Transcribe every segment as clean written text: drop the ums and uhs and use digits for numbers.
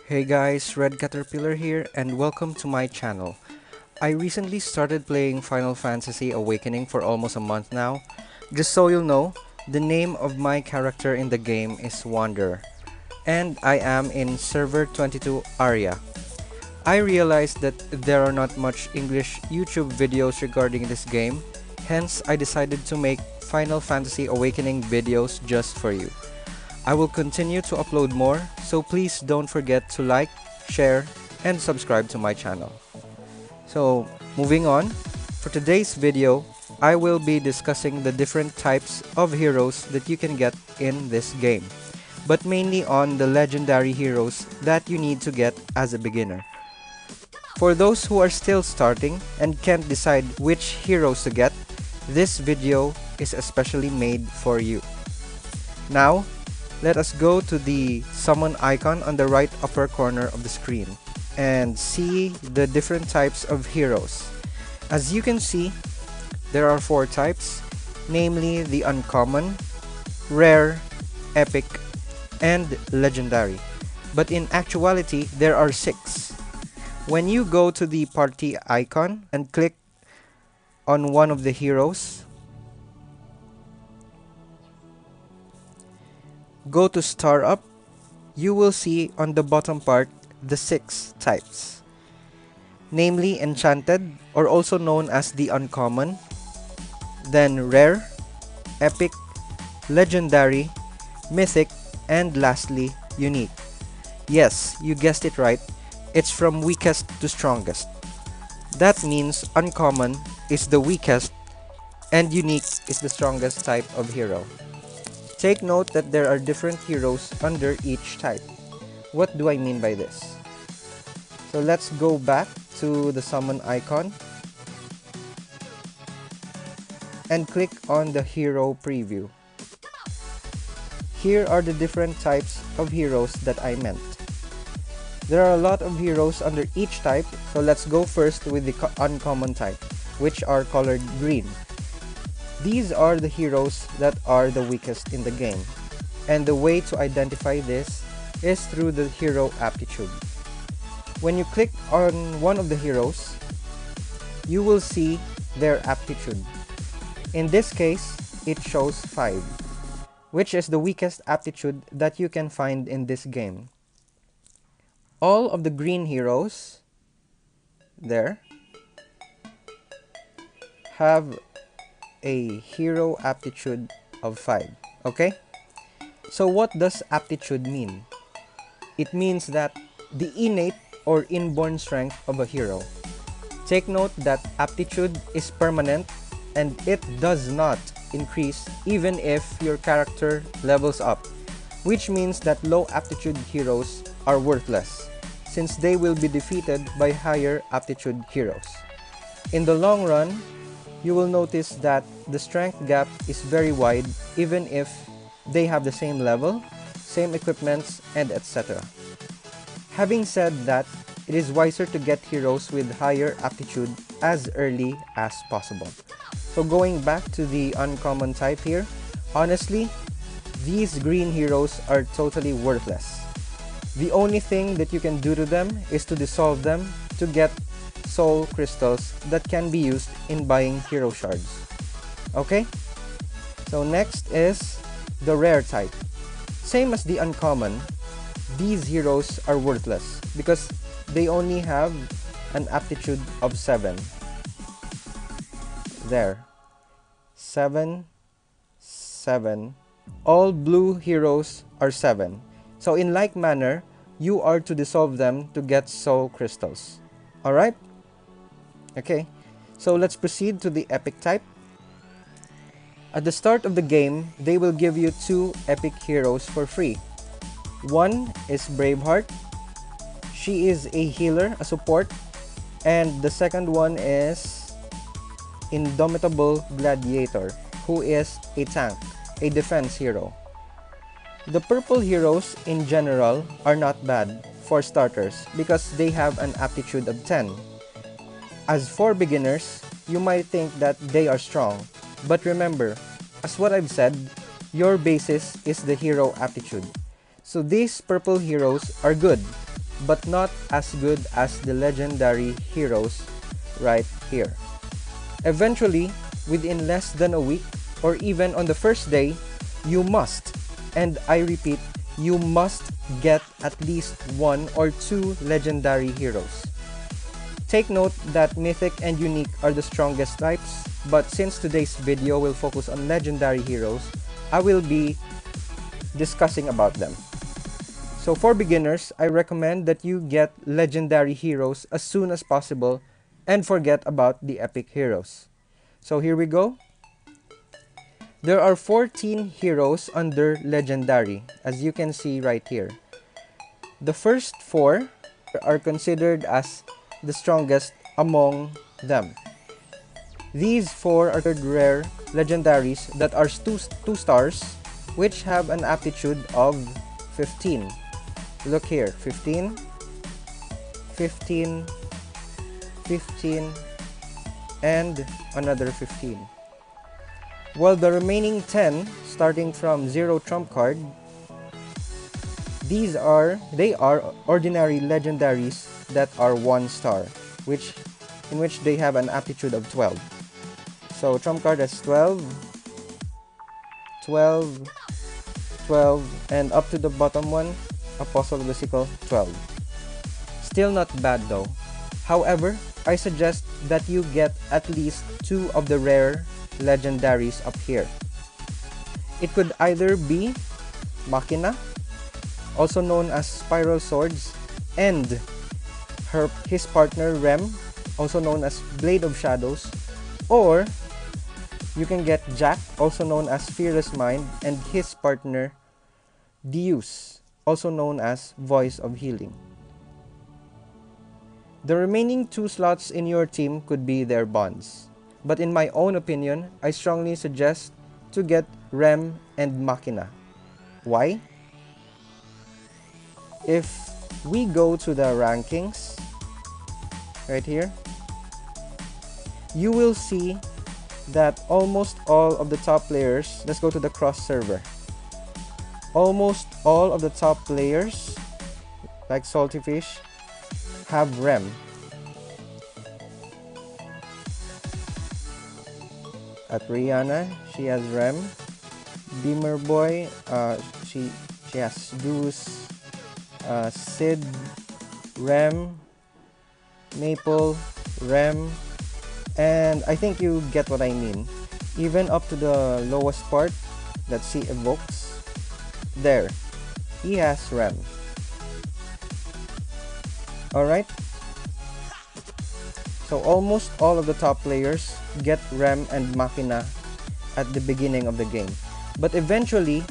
Hey guys, Red Caterpillar here and welcome to my channel. I recently started playing Final Fantasy Awakening for almost a month now. Just so you'll know, the name of my character in the game is Wanderer, and I am in server 22 Aria. I realized that there are not much English YouTube videos regarding this game, hence I decided to make Final Fantasy Awakening videos just for you. I will continue to upload more, so please don't forget to like, share, and subscribe to my channel. So, moving on, for today's video, I will be discussing the different types of heroes that you can get in this game, but mainly on the legendary heroes that you need to get as a beginner. For those who are still starting and can't decide which heroes to get, this video is especially made for you. Now, let us go to the summon icon on the right upper corner of the screen and see the different types of heroes. As you can see, there are 4 types, namely the uncommon, rare, epic, and legendary. But in actuality, there are 6. When you go to the party icon and click on one of the heroes, go to Star Up, you will see on the bottom part the 6 types. Namely Enchanted, or also known as the Uncommon, then Rare, Epic, Legendary, Mythic, and lastly, Unique. Yes, you guessed it right, it's from weakest to strongest. That means Uncommon is the weakest and Unique is the strongest type of hero. Take note that there are different heroes under each type. What do I mean by this? So let's go back to the summon icon and click on the hero preview. Here are the different types of heroes that I meant. There are a lot of heroes under each type, so let's go first with the uncommon type, which are colored green. These are the heroes that are the weakest in the game, and the way to identify this is through the hero aptitude. When you click on one of the heroes, you will see their aptitude. In this case, it shows 5, which is the weakest aptitude that you can find in this game. All of the green heroes there have a hero aptitude of 5. Okay? So what does aptitude mean? It means that the innate or inborn strength of a hero. Take note that aptitude is permanent and it does not increase even if your character levels up, which means that low aptitude heroes are worthless since they will be defeated by higher aptitude heroes. In the long run, you will notice that the strength gap is very wide even if they have the same level, same equipments, and etc. Having said that, it is wiser to get heroes with higher aptitude as early as possible. So going back to the uncommon type here, honestly, these green heroes are totally worthless. The only thing that you can do to them is to dissolve them to get soul crystals that can be used in buying hero shards. Okay? So next is the rare type. Same as the uncommon, these heroes are worthless because they only have an aptitude of 7. There. 7, 7. All blue heroes are 7. So in like manner, you are to dissolve them to get soul crystals. Alright? Okay, so let's proceed to the epic type. At the start of the game, they will give you 2 epic heroes for free. One is Braveheart. She is a healer, a support. And the second one is Indomitable Gladiator, who is a tank, a defense hero. The purple heroes in general are not bad for starters because they have an aptitude of 10. As for beginners, you might think that they are strong, but remember, as what I've said, your basis is the hero aptitude. So these purple heroes are good, but not as good as the legendary heroes right here. Eventually, within less than a week or even on the first day, you must, and I repeat, you must get at least 1 or 2 legendary heroes. Take note that mythic and unique are the strongest types, but since today's video will focus on legendary heroes, I will be discussing about them. So for beginners, I recommend that you get legendary heroes as soon as possible and forget about the epic heroes. So here we go. There are 14 heroes under legendary, as you can see right here. The first 4 are considered as the strongest among them. These 4 are rare legendaries that are 2 stars, which have an aptitude of 15. Look here, 15, 15, 15, and another 15. While the remaining 10, starting from 0 trump card, they are ordinary legendaries that are 1 star, in which they have an aptitude of 12. So trump card has 12, 12, 12, and up to the bottom one, Apostle of the Sickle, 12. Still not bad though. However, I suggest that you get at least 2 of the rare legendaries up here. It could either be Machina, also known as Spiral Swords, and his partner Rem, also known as Blade of Shadows, or you can get Jack, also known as Fearless Mind, and his partner Deus, also known as Voice of Healing. The remaining 2 slots in your team could be their bonds, but in my own opinion, I strongly suggest to get Rem and Machina. Why? If we go to the rankings, right here, you will see that almost all of the top players, let's go to the cross server, almost all of the top players, like Salty Fish, have Rem. At Rihanna, she has Rem. Beamer Boy, she has Deuce. Sid, Rem. Maple, Rem. And I think you get what I mean. Even up to the lowest part that she evokes, there, he has Rem. Alright? So almost all of the top players get Rem and Machina at the beginning of the game. But eventually,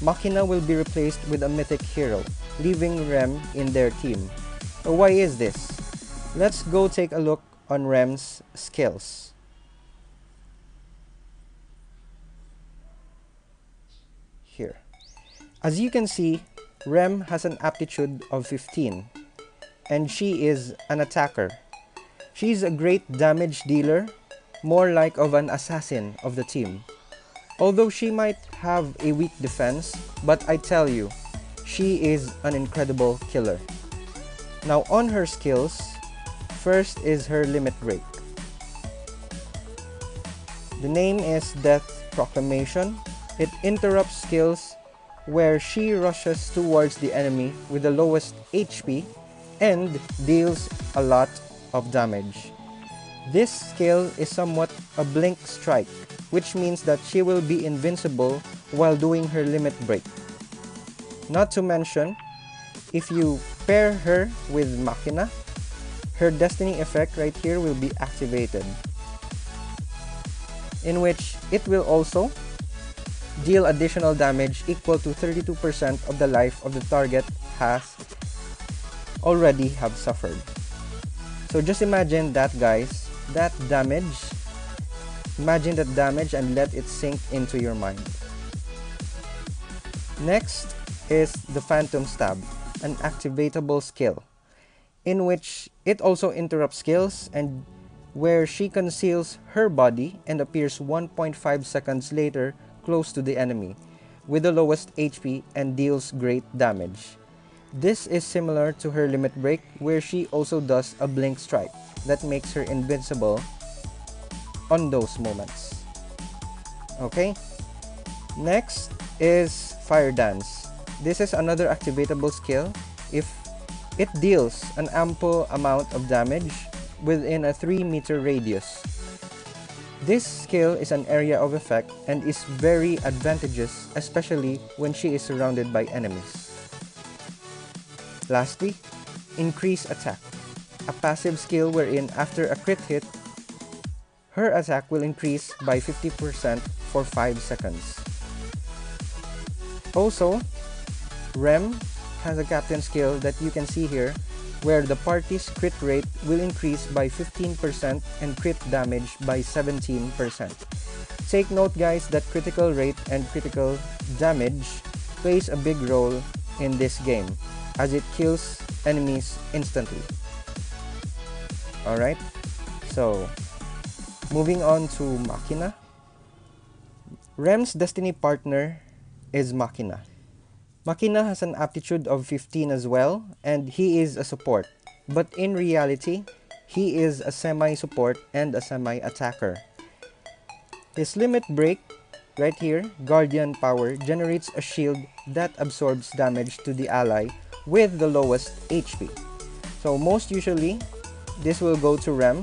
Machina will be replaced with a mythic hero, leaving Rem in their team. So why is this? Let's go take a look on Rem's skills. Here. As you can see, Rem has an aptitude of 15, and she is an attacker. She's a great damage dealer, more like of an assassin of the team. Although she might have a weak defense, but I tell you, she is an incredible killer. Now on her skills, first is her limit break. The name is Death Proclamation. It interrupts skills where she rushes towards the enemy with the lowest HP and deals a lot of damage. This skill is somewhat a blink strike, which means that she will be invincible while doing her limit break. Not to mention, if you pair her with Machina, her destiny effect right here will be activated, in which it will also deal additional damage equal to 32% of the life of the target has already have suffered. So just imagine that, guys, that damage. Imagine that damage and let it sink into your mind. Next is the Phantom Stab, an activatable skill, in which it also interrupts skills and where she conceals her body and appears 1.5 seconds later close to the enemy with the lowest HP and deals great damage. This is similar to her limit break, where she also does a blink strike that makes her invincible on those moments. Okay, next is Fire Dance. This is another activatable skill. If it deals an ample amount of damage within a 3-meter radius. This skill is an area of effect and is very advantageous, especially when she is surrounded by enemies. Lastly, Increase Attack, a passive skill wherein after a crit hit, her attack will increase by 50% for 5 seconds. Also, Rem has a captain skill that you can see here, where the party's crit rate will increase by 15% and crit damage by 17%. Take note guys that critical rate and critical damage plays a big role in this game, as it kills enemies instantly. Alright, so moving on to Machina. Rem's destiny partner is Machina. Machina has an aptitude of 15 as well, and he is a support. But in reality, he is a semi-support and a semi-attacker. His limit break, right here, Guardian Power, generates a shield that absorbs damage to the ally with the lowest HP. So most usually, this will go to Rem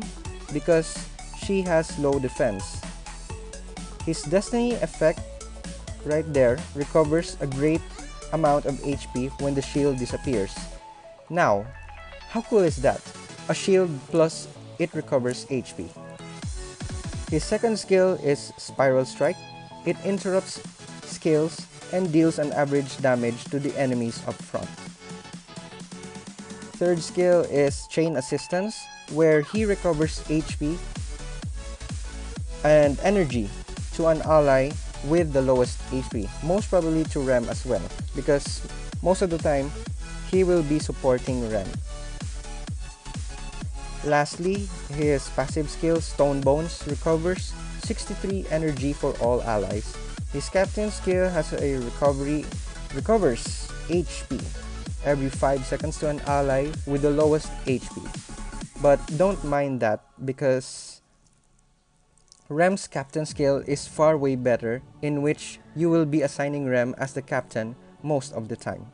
because she has low defense. His destiny effect, right there, recovers a great amount of HP when the shield disappears. Now, how cool is that? A shield plus it recovers HP. His second skill is Spiral Strike. It interrupts skills and deals an average damage to the enemies up front. Third skill is Chain Assistance, where he recovers HP and energy to an ally with the lowest HP, most probably to Rem as well, because most of the time he will be supporting Rem. Lastly, his passive skill Stone Bones recovers 63 energy for all allies. His captain skill has a recovers HP every 5 seconds to an ally with the lowest HP. But don't mind that because Rem's captain skill is far way better, in which you will be assigning Rem as the captain most of the time.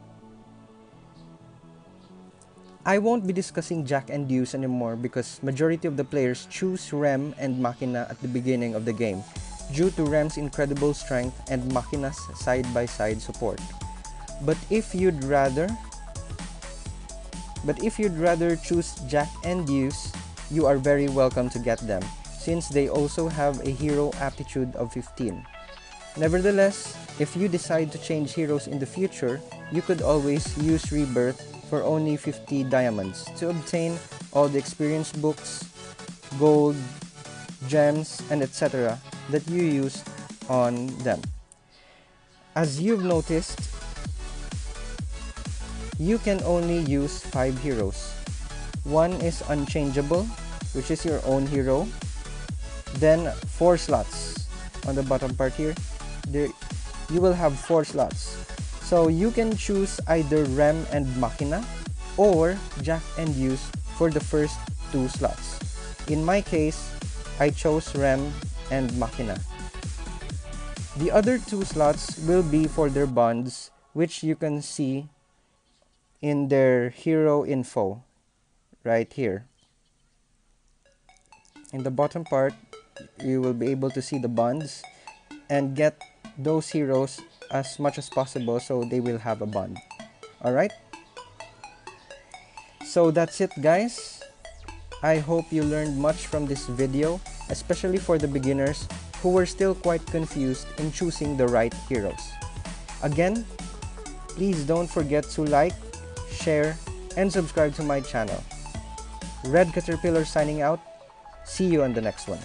I won't be discussing Jack and Deuce anymore because majority of the players choose Rem and Machina at the beginning of the game due to Rem's incredible strength and Machina's side-by-side support. But if you'd rather choose Jack and Deuce, you are very welcome to get them, since they also have a hero aptitude of 15. Nevertheless, if you decide to change heroes in the future, you could always use Rebirth for only 50 diamonds to obtain all the experience books, gold, gems, and etc. that you use on them. As you've noticed, you can only use 5 heroes. One is unchangeable, which is your own hero. Then 4 slots on the bottom part here. There, you will have 4 slots. So you can choose either Rem and Machina or Jack and Deuce for the first 2 slots. In my case, I chose Rem and Machina. The other 2 slots will be for their bonds, which you can see in their hero info right here. In the bottom part, you will be able to see the bonds and get those heroes as much as possible so they will have a bond. Alright? So that's it guys. I hope you learned much from this video, especially for the beginners who were still quite confused in choosing the right heroes. Again, please don't forget to like, share, and subscribe to my channel. Red Caterpillar signing out. See you on the next one.